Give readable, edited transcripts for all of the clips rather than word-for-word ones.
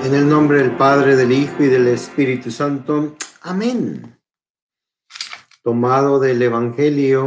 En el nombre del Padre, del Hijo y del Espíritu Santo. Amén. Tomado del Evangelio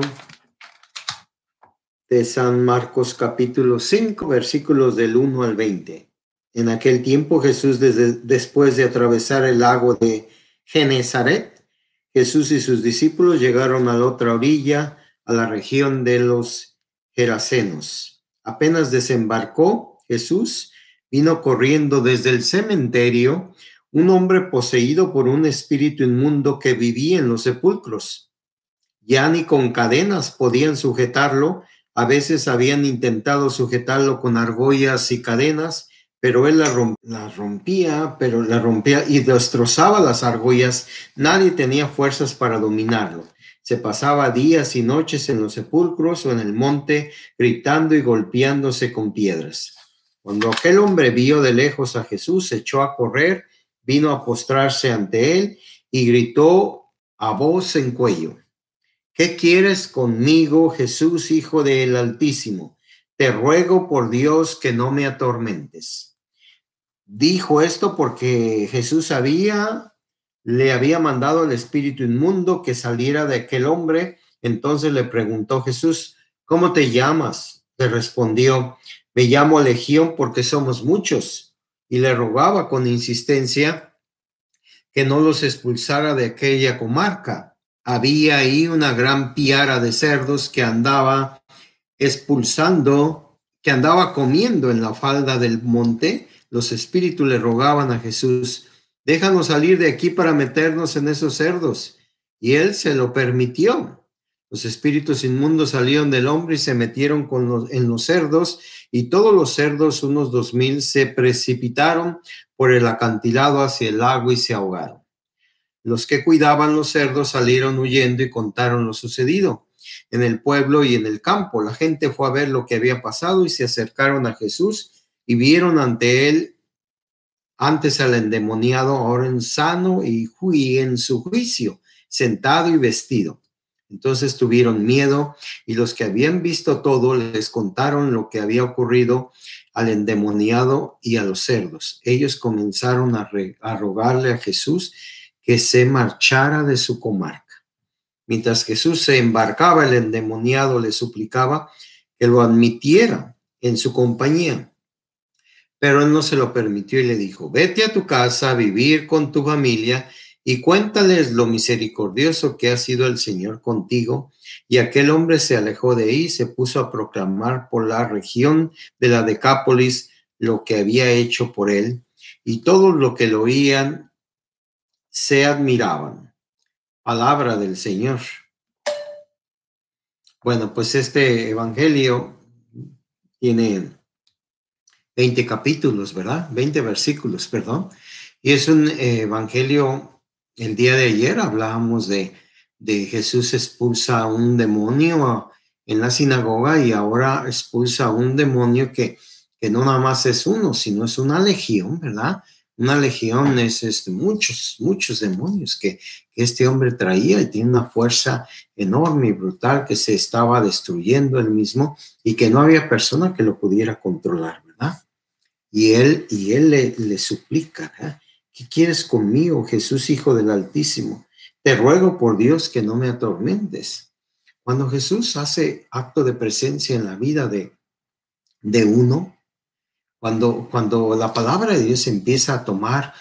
de San Marcos capítulo 5, versículos del 1 al 20. En aquel tiempo Jesús, después de atravesar el lago de Genezaret, Jesús y sus discípulos llegaron a la otra orilla, a la región de los Gerasenos. Apenas desembarcó Jesús, vino corriendo desde el cementerio un hombre poseído por un espíritu inmundo que vivía en los sepulcros. Ya ni con cadenas podían sujetarlo. A veces habían intentado sujetarlo con argollas y cadenas, pero él las rompía y destrozaba las argollas. Nadie tenía fuerzas para dominarlo. Se pasaba días y noches en los sepulcros o en el monte, gritando y golpeándose con piedras. Cuando aquel hombre vio de lejos a Jesús, se echó a correr, vino a postrarse ante él y gritó a voz en cuello: ¿Qué quieres conmigo, Jesús, Hijo del Altísimo? Te ruego por Dios que no me atormentes. Dijo esto porque Jesús le había mandado al espíritu inmundo que saliera de aquel hombre. Entonces le preguntó Jesús: ¿Cómo te llamas? Le respondió: Me llamo Legión, porque somos muchos. Y le rogaba con insistencia que no los expulsara de aquella comarca. Había ahí una gran piara de cerdos que andaba comiendo en la falda del monte. Los espíritus le rogaban a Jesús: déjanos salir de aquí para meternos en esos cerdos. Y él se lo permitió. Los espíritus inmundos salieron del hombre y se metieron en los cerdos, y todos los cerdos, unos 2000, se precipitaron por el acantilado hacia el lago y se ahogaron. Los que cuidaban los cerdos salieron huyendo y contaron lo sucedido en el pueblo y en el campo. La gente fue a ver lo que había pasado y se acercaron a Jesús y vieron ante él antes al endemoniado, ahora en sano y en su juicio, sentado y vestido. Entonces tuvieron miedo, y los que habían visto todo les contaron lo que había ocurrido al endemoniado y a los cerdos. Ellos comenzaron a rogarle a Jesús que se marchara de su comarca. Mientras Jesús se embarcaba, el endemoniado le suplicaba que lo admitiera en su compañía. Pero él no se lo permitió y le dijo: vete a tu casa a vivir con tu familia y cuéntales lo misericordioso que ha sido el Señor contigo. Y aquel hombre se alejó de ahí y se puso a proclamar por la región de la Decápolis lo que había hecho por él, y todos los que lo oían se admiraban. Palabra del Señor. Bueno, pues este evangelio tiene 20 capítulos, ¿verdad? 20 versículos, perdón. Y es un evangelio. El día de ayer hablábamos de Jesús expulsa a un demonio en la sinagoga, y ahora expulsa a un demonio que no nada más es uno, sino es una legión, ¿verdad? Una legión es muchos demonios que este hombre traía, y tiene una fuerza enorme y brutal que se estaba destruyendo él mismo, y que no había persona que lo pudiera controlar, ¿verdad? Y él le suplica: ¿qué quieres conmigo, Jesús, Hijo del Altísimo? Te ruego por Dios que no me atormentes. Cuando Jesús hace acto de presencia en la vida de uno, cuando la palabra de Dios empieza a tomar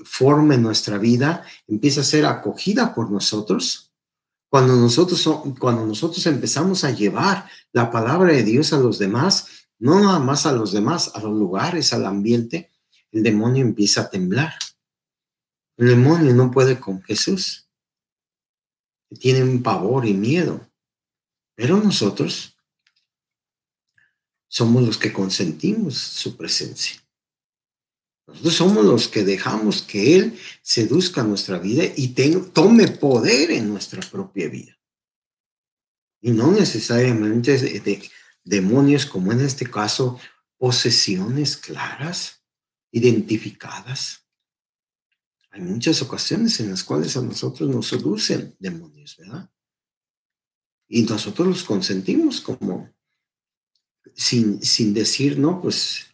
forma en nuestra vida, empieza a ser acogida por nosotros. Cuando nosotros empezamos a llevar la palabra de Dios a los demás, no nada más a los demás, a los lugares, al ambiente, el demonio empieza a temblar. El demonio no puede con Jesús. Tiene un pavor y miedo. Pero nosotros somos los que consentimos su presencia. Nosotros somos los que dejamos que Él seduzca nuestra vida y tome poder en nuestra propia vida. Y no necesariamente de demonios, como en este caso, posesiones claras, identificadas. Hay muchas ocasiones en las cuales a nosotros nos seducen demonios, ¿verdad? Y nosotros los consentimos como sin decir: no, pues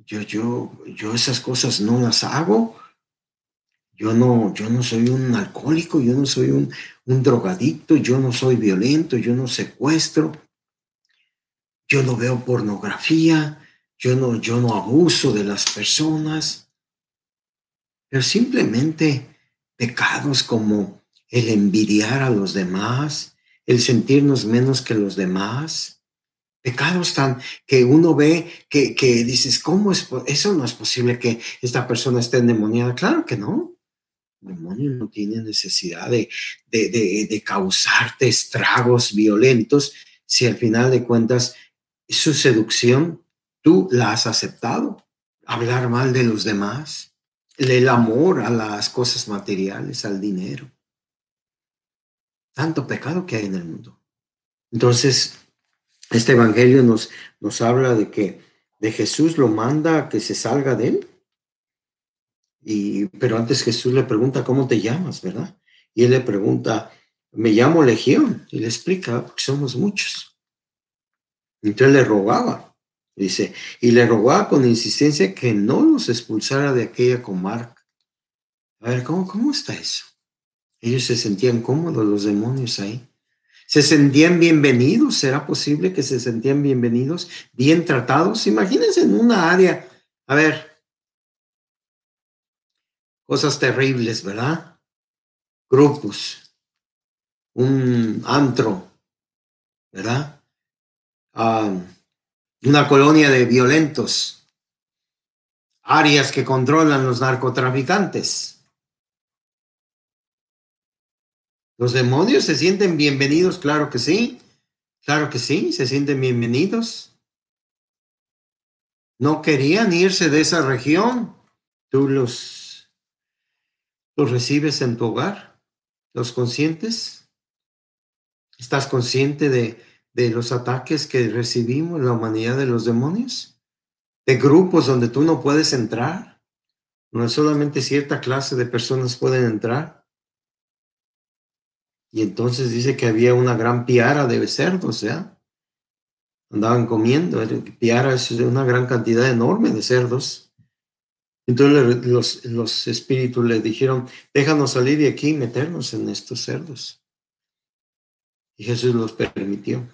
yo esas cosas no las hago. Yo no soy un alcohólico, yo no soy un drogadicto, yo no soy violento, yo no secuestro, yo no veo pornografía, yo no abuso de las personas, pero simplemente pecados como el envidiar a los demás, el sentirnos menos que los demás, pecados tan que uno ve que dices, ¿cómo es? Eso no es posible que esta persona esté endemoniada. Claro que no. El demonio no tiene necesidad de causarte estragos violentos si al final de cuentas su seducción tú la has aceptado. Hablar mal de los demás, el amor a las cosas materiales, al dinero. Tanto pecado que hay en el mundo. Entonces, este evangelio nos habla de que de Jesús lo manda a que se salga de él. Pero antes Jesús le pregunta, ¿cómo te llamas, verdad? Y él le pregunta, me llamo Legión. Y le explica, porque somos muchos. Entonces le rogaba, dice, y le rogaba con insistencia que no los expulsara de aquella comarca. A ver, ¿cómo está eso? Ellos se sentían cómodos, los demonios ahí. Se sentían bienvenidos. ¿Será posible que se sentían bienvenidos, bien tratados? Imagínense en una área, a ver, cosas terribles, ¿verdad? Grupos, un antro, ¿verdad? Ah, una colonia de violentos, áreas que controlan los narcotraficantes. ¿Los demonios se sienten bienvenidos? Claro que sí, se sienten bienvenidos. No querían irse de esa región. Tú los recibes en tu hogar, los conscientes. ¿Estás consciente de los ataques que recibimos, la humanidad de los demonios? De grupos donde tú no puedes entrar, donde solamente cierta clase de personas pueden entrar. Y entonces dice que había una gran piara de cerdos, ¿ya? Andaban comiendo. Piara es una gran cantidad enorme de cerdos. Entonces los espíritus le dijeron, déjanos salir de aquí y meternos en estos cerdos. Y Jesús los permitió.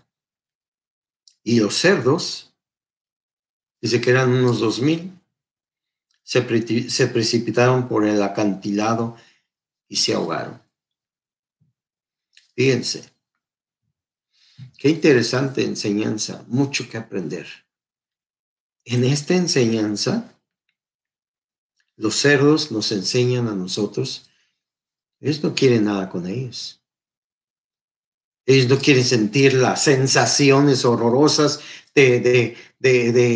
Y los cerdos, dice que eran unos 2000, se precipitaron por el acantilado y se ahogaron. Fíjense, qué interesante enseñanza, mucho que aprender. En esta enseñanza, los cerdos nos enseñan a nosotros, ellos no quieren nada con ellos. Ellos no quieren sentir las sensaciones horrorosas de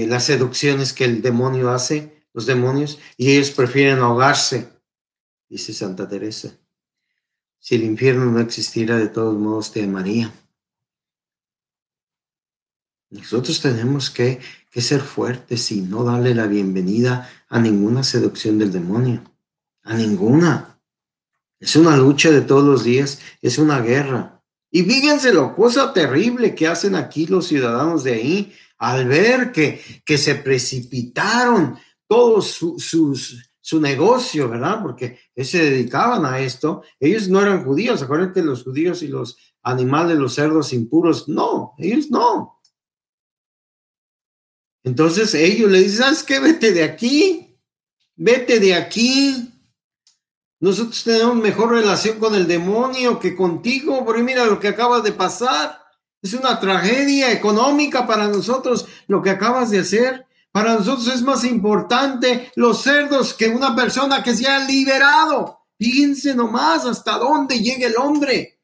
las seducciones que el demonio hace, los demonios, y ellos prefieren ahogarse, dice Santa Teresa. Si el infierno no existiera, de todos modos te amaría. Nosotros tenemos que ser fuertes y no darle la bienvenida a ninguna seducción del demonio, a ninguna. Es una lucha de todos los días, es una guerra. Y fíjense la cosa terrible que hacen aquí los ciudadanos de ahí al ver que se precipitaron todo su negocio, ¿verdad? Porque ellos se dedicaban a esto. Ellos no eran judíos. Acuérdense que los judíos y los animales, los cerdos impuros, no, ellos no. Entonces ellos le dicen, ¿sabes qué? Vete de aquí. Nosotros tenemos mejor relación con el demonio que contigo, porque mira lo que acaba de pasar. Es una tragedia económica para nosotros lo que acabas de hacer. Para nosotros es más importante los cerdos que una persona que se ha liberado. Fíjense nomás hasta dónde llega el hombre.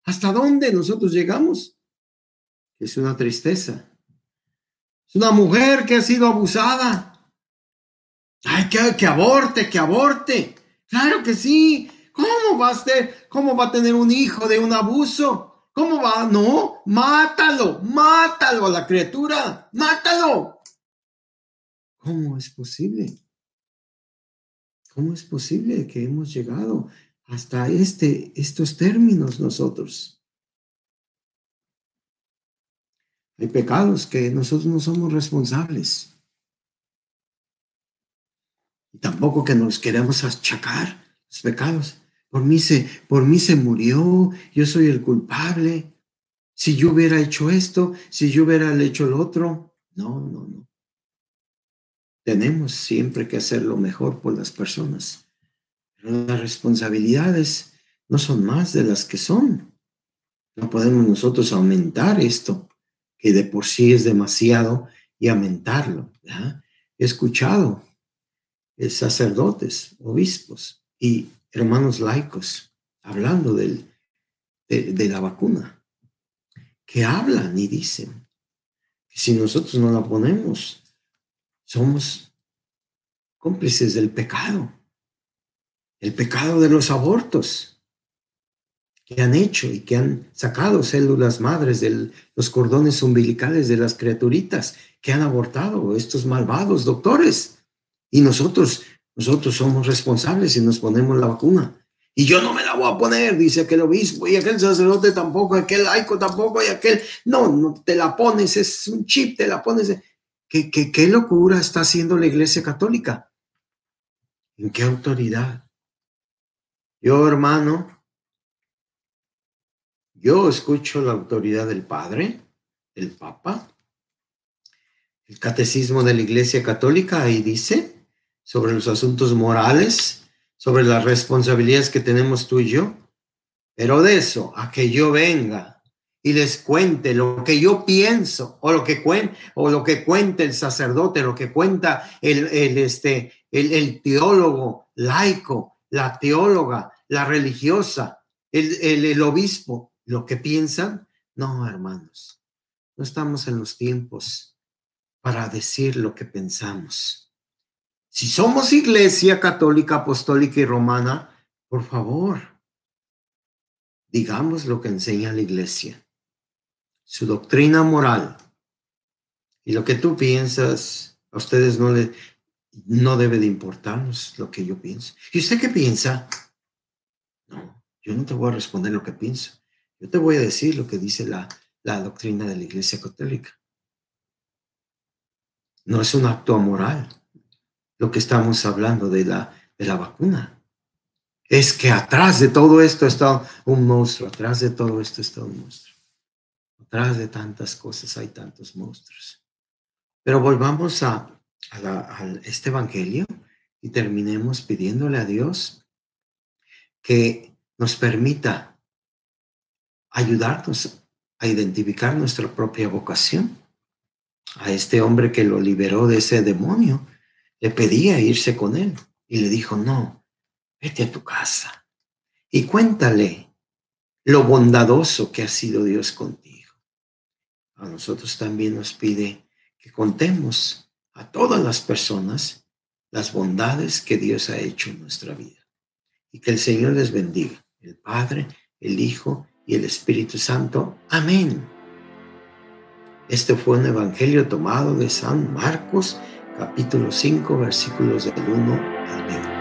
Hasta dónde nosotros llegamos. Es una tristeza. Es una mujer que ha sido abusada. Ay, que aborte, que aborte. Claro que sí. ¿Cómo va a tener un hijo de un abuso? ¿Cómo va? No, mátalo a la criatura, mátalo. ¿Cómo es posible? ¿Cómo es posible que hemos llegado hasta estos términos nosotros? Hay pecados que nosotros no somos responsables. Y tampoco que nos queremos achacar los pecados. Por mí se murió, yo soy el culpable. Si yo hubiera hecho esto, si yo hubiera hecho lo otro. No, no, no. Tenemos siempre que hacer lo mejor por las personas. Pero las responsabilidades no son más de las que son. No podemos nosotros aumentar esto, que de por sí es demasiado, y aumentarlo. ¿Ya? He escuchado sacerdotes, obispos y hermanos laicos hablando de la vacuna, que hablan y dicen que si nosotros no la ponemos, somos cómplices del pecado, el pecado de los abortos que han hecho y que han sacado células madres de los cordones umbilicales de las criaturitas que han abortado estos malvados doctores. Y nosotros somos responsables si nos ponemos la vacuna. Y yo no me la voy a poner, dice aquel obispo, y aquel sacerdote tampoco, aquel laico tampoco, y aquel, no te la pones, es un chip, te la pones. ¿Qué locura está haciendo la Iglesia Católica? ¿En qué autoridad? Yo, hermano, yo escucho la autoridad del Padre, del Papa, el Catecismo de la Iglesia Católica, ahí dice, sobre los asuntos morales, sobre las responsabilidades que tenemos tú y yo. Pero de eso a que yo venga y les cuente lo que yo pienso, o lo que cuenta el sacerdote, lo que cuenta el teólogo laico, la teóloga, la religiosa, el obispo, lo que piensan, no, hermanos, no estamos en los tiempos para decir lo que pensamos. Si somos Iglesia Católica, Apostólica y Romana, por favor, digamos lo que enseña la Iglesia, su doctrina moral. Y lo que tú piensas, a ustedes no debe de importarnos lo que yo pienso. ¿Y usted qué piensa? No, yo no te voy a responder lo que pienso. Yo te voy a decir lo que dice la doctrina de la Iglesia Católica. No es un acto amoral lo que estamos hablando de la vacuna. Es que atrás de todo esto está un monstruo, atrás de todo esto está un monstruo. Atrás de tantas cosas hay tantos monstruos. Pero volvamos a este evangelio y terminemos pidiéndole a Dios que nos permita ayudarnos a identificar nuestra propia vocación. A este hombre que lo liberó de ese demonio, le pedía irse con él y le dijo, no, vete a tu casa y cuéntale lo bondadoso que ha sido Dios contigo. A nosotros también nos pide que contemos a todas las personas las bondades que Dios ha hecho en nuestra vida. Y que el Señor les bendiga, el Padre, el Hijo y el Espíritu Santo. Amén. Este fue un evangelio tomado de San Marcos, capítulo 5, versículos del 1 al 20.